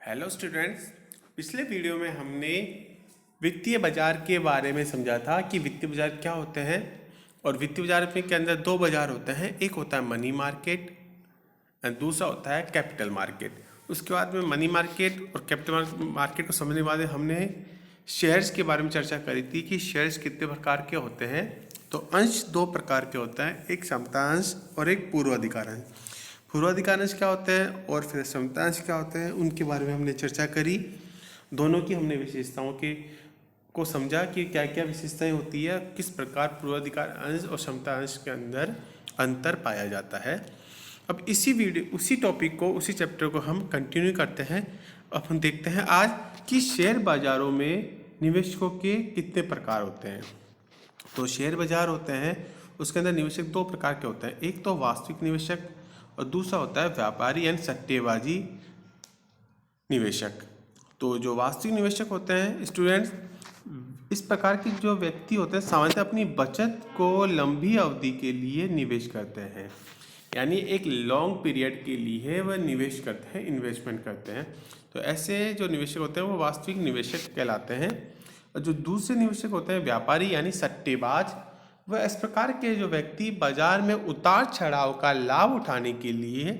Hello students. पिछले video में हमने वित्तीय बाजार के बारे में समझा था कि वित्तीय बाजार क्या होते हैं। और वित्तीय बाजार में के अंदर दो बाजार होते हैं, एक होता है मनी मार्केट और दूसरा होता है कैपिटल मार्केट। उसके बाद में मनी मार्केट और कैपिटल मार्केट को समझने के बाद हमने शेयर्स के बारे में चर्चा करी थी कि शेयर्स कितने प्रकार के होते हैं। तो अंश दो प्रकार के होते हैं, एक समतांश और एक पूर्वाधिकार अंश। पूर्वाधिकांश क्या होते हैं और फिर समतांश क्या होते हैं, उनके बारे में हमने चर्चा करी। दोनों की हमने विशेषताओं के को समझा कि क्या क्या विशेषताएं होती है, किस प्रकार पूर्वाधिकार अंश और समतांश के अंदर अंतर पाया जाता है। अब उसी टॉपिक को, उसी चैप्टर को हम कंटिन्यू करते हैं। अब हम देखते हैं आज कि शेयर बाजारों में निवेशकों के कितने प्रकार होते हैं। तो शेयर बाजार होते हैं, उसके अंदर निवेशक दो प्रकार के होते हैं, एक तो वास्तविक निवेशक और दूसरा होता है व्यापारी यानी सट्टेबाजी निवेशक। तो जो वास्तविक निवेशक होते हैं स्टूडेंट्स, इस प्रकार के जो व्यक्ति होते हैं सामान्यतः अपनी बचत को लंबी अवधि के लिए निवेश करते हैं, यानी एक लॉन्ग पीरियड के लिए वह निवेश करते हैं, इन्वेस्टमेंट करते हैं। तो ऐसे जो निवेशक होते हैं वो वास्तविक निवेशक कहलाते हैं। और जो दूसरे निवेशक होते हैं व्यापारी यानी सट्टेबाज, वह इस प्रकार के जो व्यक्ति बाजार में उतार चढ़ाव का लाभ उठाने के लिए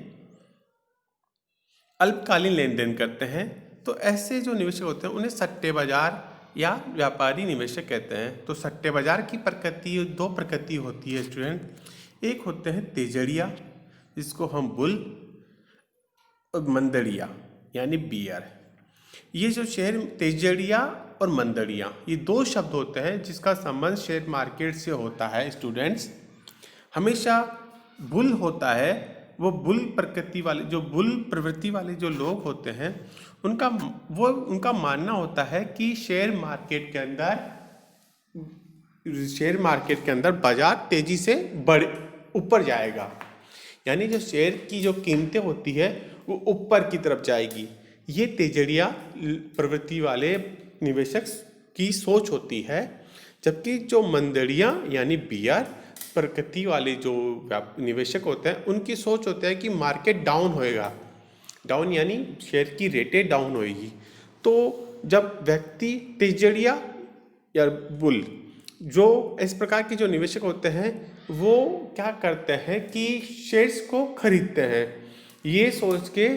अल्पकालीन लेन देन करते हैं। तो ऐसे जो निवेशक होते हैं उन्हें सट्टे बाजार या व्यापारी निवेशक कहते हैं। तो सट्टे बाजार की प्रकृति, दो प्रकृति होती है स्टूडेंट। एक होते हैं तेजड़िया, जिसको हम बुल, और मंदड़िया यानी बियर। ये जो शेयर तेजड़िया और मंदड़िया, ये दो शब्द होते हैं जिसका संबंध शेयर मार्केट से होता है स्टूडेंट्स। हमेशा बुल होता है, वो बुल प्रकृति वाले, जो बुल प्रवृत्ति वाले जो लोग होते हैं उनका मानना होता है कि शेयर मार्केट के अंदर बाजार तेजी से ऊपर जाएगा, यानी जो शेयर की जो कीमतें होती है वो ऊपर की तरफ जाएगी। ये तेजड़िया प्रवृत्ति वाले निवेशक की सोच होती है। जबकि जो मंदड़िया यानी बियर प्रकृति वाले जो निवेशक होते हैं उनकी सोच होता है कि मार्केट डाउन होएगा, डाउन यानी शेयर की रेटें डाउन होएगी। तो जब व्यक्ति तेजड़िया या बुल, जो इस प्रकार के जो निवेशक होते हैं वो क्या करते हैं कि शेयर्स को खरीदते हैं, ये सोच के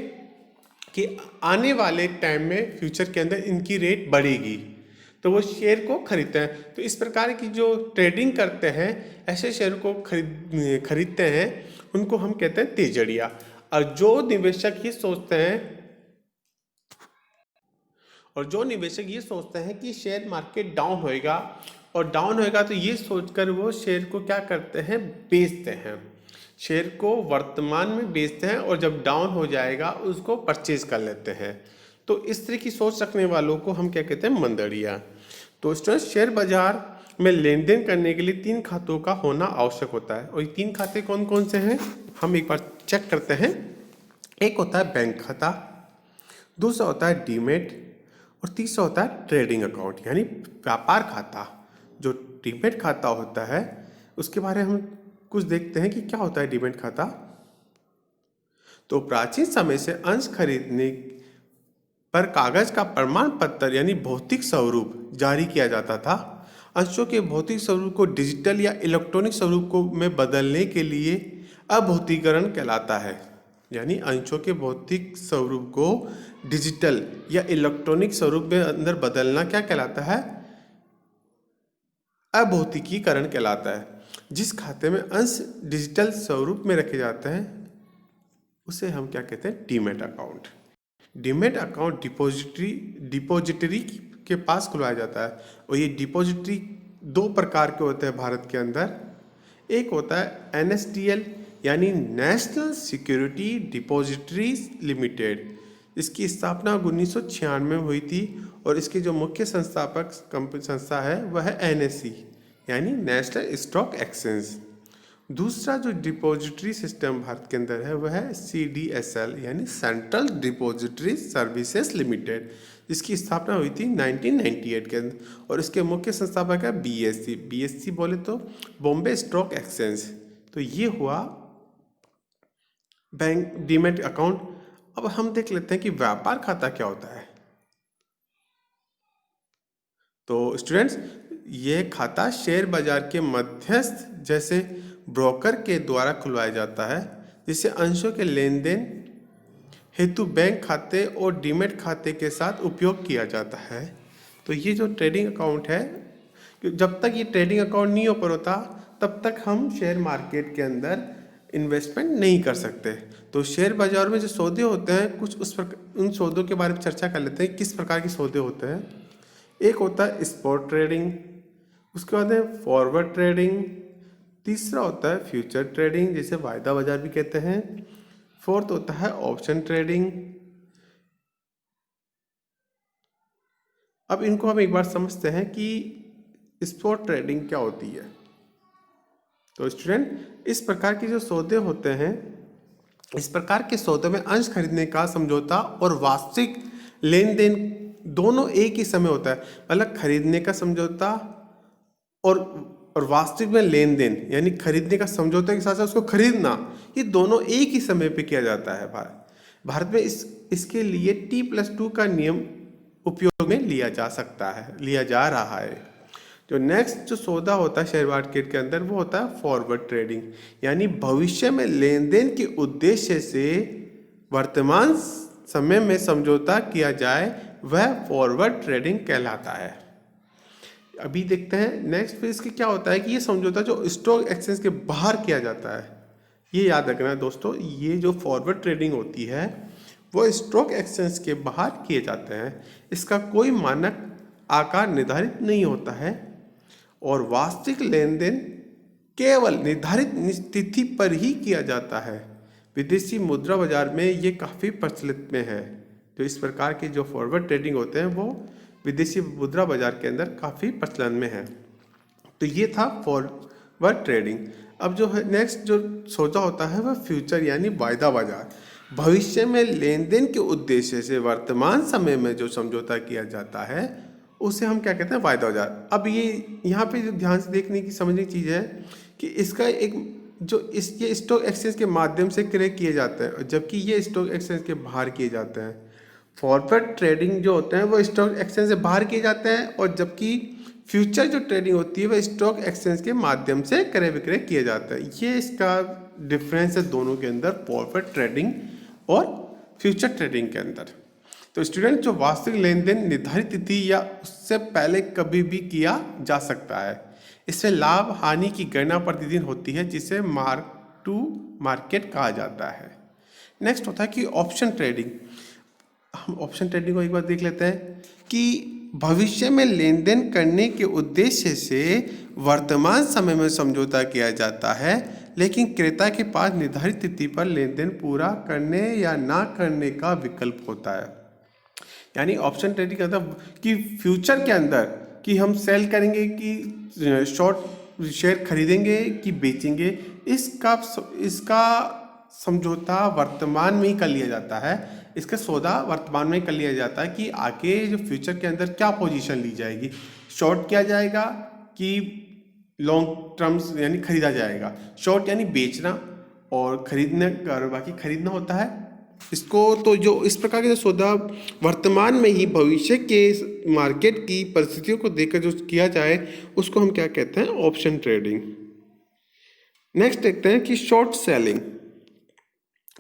कि आने वाले टाइम में फ्यूचर के अंदर इनकी रेट बढ़ेगी, तो वो शेयर को खरीदते हैं। तो इस प्रकार की जो ट्रेडिंग करते हैं, ऐसे शेयर को खरीदते हैं, उनको हम कहते हैं तेजड़िया। और जो निवेशक ये सोचते हैं कि शेयर मार्केट डाउन होएगा, और डाउन होएगा तो ये सोचकर वो शेयर को क्या करते हैं, बेचते हैं। शेयर को वर्तमान में बेचते हैं और जब डाउन हो जाएगा उसको परचेज कर लेते हैं। तो इस तरह की सोच रखने वालों को हम क्या कहते हैं, मंदड़िया। तो स्टूडेंट्स, शेयर बाजार में लेन देन करने के लिए 3 खातों का होना आवश्यक होता है। और ये 3 खाते कौन कौन से हैं, हम एक बार चेक करते हैं। एक होता है बैंक खाता, दूसरा होता है डीमेट, और तीसरा होता है ट्रेडिंग अकाउंट यानी व्यापार खाता। जो डीमेट खाता होता है उसके बारे में हम कुछ देखते हैं कि क्या होता है डीमेट खाता। तो प्राचीन समय से अंश खरीदने पर कागज का प्रमाण पत्र यानी भौतिक स्वरूप जारी किया जाता था। अंशों के भौतिक स्वरूप को डिजिटल या इलेक्ट्रॉनिक स्वरूप में बदलने के लिए अभौतिकीकरण कहलाता है। यानी अंशों के भौतिक स्वरूप को डिजिटल या इलेक्ट्रॉनिक स्वरूप में अंदर बदलना क्या कहलाता है, अभौतिकीकरण कहलाता है। जिस खाते में अंश डिजिटल स्वरूप में रखे जाते हैं उसे हम क्या कहते हैं, demat account. Demat account depository के पास खुलवाया जाता है। और ये डिपॉजिटरी 2 प्रकार के होते हैं भारत के अंदर। एक होता है NSDL यानी नेशनल सिक्योरिटी डिपॉजिटरीज लिमिटेड। इसकी स्थापना 1996 में हुई थी और इसके जो मुख्य संस्था है वह है NSE यानी नेशनल स्टॉक एक्सचेंज। दूसरा जो डिपॉजिटरी सिस्टम भारत के अंदर है वह है CDSL यानी सेंट्रल डिपॉजिटरी सर्विसेज लिमिटेड। इसकी स्थापना हुई थी 1998 के अंदर और इसके मुख्य संस्थापक है BSE बोले तो बॉम्बे स्टॉक एक्सचेंज। तो ये हुआ बैंक डीमेट अकाउंट। अब हम देख लेते हैं कि व्यापार खाता क्या होता है। तो स्टूडेंट्स, ये खाता शेयर बाजार के मध्यस्थ जैसे ब्रोकर के द्वारा खुलवाया जाता है, जिसे अंशों के लेन देन हेतु बैंक खाते और डीमैट खाते के साथ उपयोग किया जाता है। तो ये जो ट्रेडिंग अकाउंट है, जब तक ये ट्रेडिंग अकाउंट नहीं ओपन होता तब तक हम शेयर मार्केट के अंदर इन्वेस्टमेंट नहीं कर सकते। तो शेयर बाजार में जो सौदे होते हैं कुछ उन सौदों के बारे में चर्चा कर लेते हैं, किस प्रकार के सौदे होते हैं। एक होता है स्पॉट ट्रेडिंग, उसके बाद है फॉरवर्ड ट्रेडिंग, तीसरा होता है फ्यूचर ट्रेडिंग जिसे वायदा बाजार भी कहते हैं, फोर्थ होता है ऑप्शन ट्रेडिंग। अब इनको हम एक बार समझते हैं कि स्पॉट ट्रेडिंग क्या होती है। तो स्टूडेंट, इस प्रकार के जो सौदे होते हैं, इस प्रकार के सौदे में अंश खरीदने का समझौता और वास्तविक लेन देन दोनों एक ही समय होता है। मतलब खरीदने का समझौता और वास्तविक में लेन देन, यानी खरीदने का समझौता के साथ साथ उसको खरीदना, ये दोनों एक ही समय पे किया जाता है। भारत में इसके लिए T+2 का नियम उपयोग में लिया जा रहा है। जो नेक्स्ट जो सौदा होता है शेयर मार्केट के अंदर वो होता है फॉरवर्ड ट्रेडिंग, यानी भविष्य में लेन देन के उद्देश्य से वर्तमान समय में समझौता किया जाए, वह फॉरवर्ड ट्रेडिंग कहलाता है। अभी देखते हैं नेक्स्ट फेज के क्या होता है कि ये समझौता जो स्टॉक एक्सचेंज के बाहर किया जाता है। ये याद रखना है दोस्तों, ये जो फॉरवर्ड ट्रेडिंग होती है वो स्टॉक एक्सचेंज के बाहर किए जाते हैं। इसका कोई मानक आकार निर्धारित नहीं होता है और वास्तविक लेन देन केवल निर्धारित तिथि पर ही किया जाता है। विदेशी मुद्रा बाजार में ये काफ़ी प्रचलित में है। तो इस प्रकार के जो फॉरवर्ड ट्रेडिंग होते हैं वो विदेशी मुद्रा बाजार के अंदर काफ़ी प्रचलन में है। तो ये था फॉरवर्ड ट्रेडिंग। अब जो है नेक्स्ट जो सौदा होता है वह फ्यूचर यानी वायदा बाजार। भविष्य में लेन देन के उद्देश्य से वर्तमान समय में जो समझौता किया जाता है उसे हम क्या कहते हैं, वायदा बाजार। अब ये यहाँ पे जो ध्यान से देखने की समझने की चीज़ है कि इसका एक ये स्टॉक एक्सचेंज के माध्यम से क्रय किए जाते हैं, जबकि ये स्टॉक एक्सचेंज के बाहर किए जाते हैं। फॉरवर्ड ट्रेडिंग जो होते हैं वो स्टॉक एक्सचेंज से बाहर किए जाते हैं और जबकि फ्यूचर जो ट्रेडिंग होती है वह स्टॉक एक्सचेंज के माध्यम से क्रय विक्रय किया जाता है। ये इसका डिफरेंस है दोनों के अंदर, फॉरवर्ड ट्रेडिंग और फ्यूचर ट्रेडिंग के अंदर। तो स्टूडेंट, जो वास्तविक लेन देन निर्धारित तिथि या उससे पहले कभी भी किया जा सकता है। इसमें लाभ हानि की गणना प्रतिदिन होती है जिसे मार्क टू मार्केट कहा जाता है। नेक्स्ट होता है कि ऑप्शन ट्रेडिंग। हम ऑप्शन ट्रेडिंग को एक बार देख लेते हैं कि भविष्य में लेन देन करने के उद्देश्य से वर्तमान समय में समझौता किया जाता है, लेकिन क्रेता के पास निर्धारित तिथि पर लेन देन पूरा करने या ना करने का विकल्प होता है। यानी ऑप्शन ट्रेडिंग का मतलब कि फ्यूचर के अंदर कि हम सेल करेंगे कि शॉर्ट शेयर खरीदेंगे कि बेचेंगे, इसका समझौता वर्तमान में ही कर लिया जाता है। इसका सौदा वर्तमान में कर लिया जाता है कि आगे जो फ्यूचर के अंदर क्या पोजीशन ली जाएगी, शॉर्ट किया जाएगा कि लॉन्ग टर्म्स यानी खरीदा जाएगा। शॉर्ट यानी बेचना और खरीदना, और बाकी खरीदना होता है इसको। तो जो इस प्रकार के जो सौदा वर्तमान में ही भविष्य के मार्केट की परिस्थितियों को देखकर जो किया जाए उसको हम क्या कहते हैं, ऑप्शन ट्रेडिंग। नेक्स्ट देखते हैं कि शॉर्ट सेलिंग।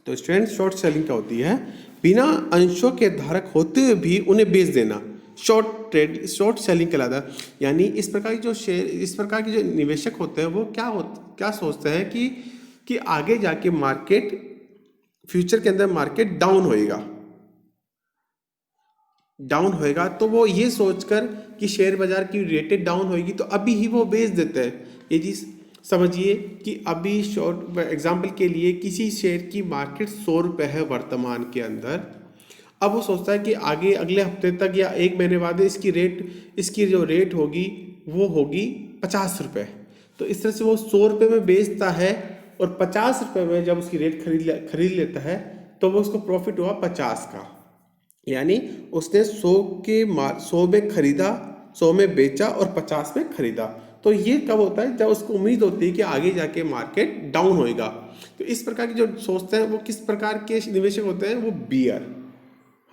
तो स्टूडेंट, शॉर्ट सेलिंग क्या होती है, बिना अंशों के धारक होते हुए भी उन्हें बेच देना शॉर्ट सेलिंग कहलाता है। यानी इस प्रकार के जो निवेशक होते हैं वो क्या सोचते हैं कि आगे जाके मार्केट फ्यूचर के अंदर मार्केट डाउन होएगा तो वो ये सोचकर कि शेयर बाजार की रेटेड डाउन होएगी तो अभी ही वो बेच देते हैं। ये चीज समझिए कि अभी शॉर्ट एग्जांपल के लिए किसी शेयर की मार्केट 100 रुपये है वर्तमान के अंदर। अब वो सोचता है कि आगे अगले हफ्ते तक या एक महीने बाद इसकी जो रेट होगी वो होगी 50 रुपये। तो इस तरह से वो 100 रुपये में बेचता है और 50 रुपये में जब उसकी रेट खरीद लेता है तो वो उसको प्रॉफिट हुआ 50 का। यानी उसने 100 में खरीदा, 100 में बेचा और 50 में खरीदा। तो ये कब होता है, जब उसको उम्मीद होती है कि आगे जाके मार्केट डाउन होएगा। तो इस प्रकार की जो सोचते हैं वो किस प्रकार के निवेशक होते हैं, वो बियर।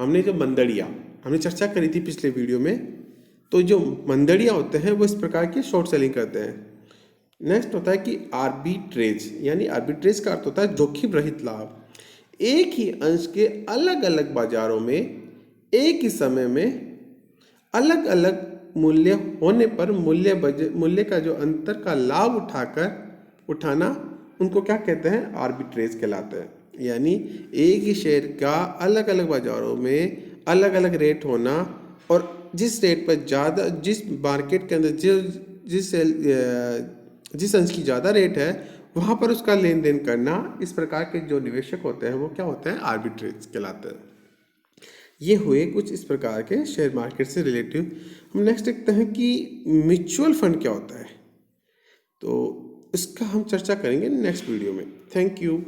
हमने जो मंदड़िया हमने चर्चा करी थी पिछले वीडियो में, तो जो मंदड़िया होते हैं वो इस प्रकार की शॉर्ट सेलिंग करते हैं। नेक्स्ट होता है कि आर्बिट्रेज, यानी आर्बिट्रेज का अर्थ होता है जोखिम रहित लाभ। एक ही अंश के अलग अलग बाजारों में एक ही समय में अलग अलग मूल्य होने पर मूल्य का जो अंतर का लाभ उठाना, उनको क्या कहते हैं, आर्बिट्रेज कहलाते हैं। यानी एक ही शेयर का अलग अलग बाजारों में अलग अलग रेट होना, और जिस रेट पर ज़्यादा, जिस मार्केट के अंदर जिस अंश की ज़्यादा रेट है वहाँ पर उसका लेन देन करना, इस प्रकार के जो निवेशक होते हैं वो क्या होते हैं, आर्बिट्रेज कहलाते हैं। ये हुए कुछ इस प्रकार के शेयर मार्केट से रिलेटिव। हम नेक्स्ट देखते हैं कि म्यूचुअल फंड क्या होता है, तो इसका हम चर्चा करेंगे नेक्स्ट वीडियो में। Thank you.